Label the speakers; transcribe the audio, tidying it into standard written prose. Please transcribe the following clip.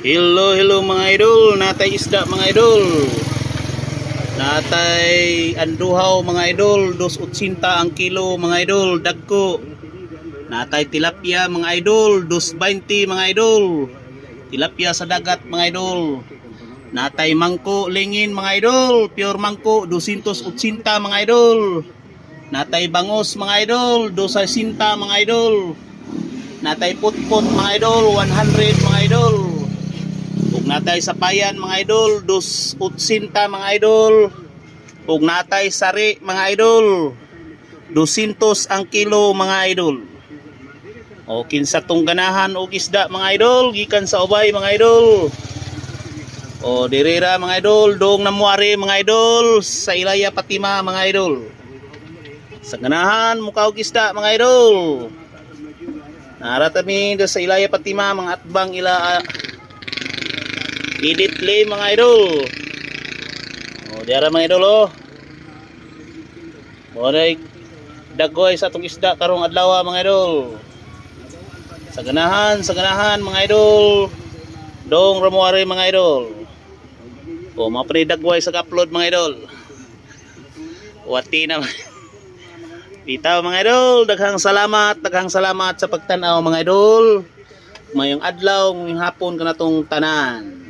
Speaker 1: Hello mga idol, natay isda mga idol. Natay anduhaw mga idol, 2.80 ang kilo mga idol, dagko. Natay tilapia mga idol, 2.20 mga idol. Tilapia sa dagat mga idol. Natay mangko lingin mga idol, pure mangko 280 mga idol. Natay bangos mga idol, 260 mga idol. Natay putput mga idol, 100 mga idol. Ug natay sapayan mga idol, 280 mga idol. Ug natay sari mga idol, 200 ang kilo mga idol. O kinsa tong ganahan og isda mga idol gikan sa ubay mga idol. O dirira mga idol, dong namuari mga idol sa Ilaya Patima mga idol. Sa ganahan mukha og isda mga idol. Naratami do sa Ilaya Patima mga atbang ila Iditle mga idol. O diara mga idol oh. Moray dagoy sa atong isda karong adlaw mga idol. Sa ganahan mga idol. Dong ramuari mga idol. O mapanidagway sa upload mga idol. Wati na. Bitaw mga idol, daghang salamat sa pagtan-aw mga idol. Mayong adlaw, ngayong hapon kanatong tanan.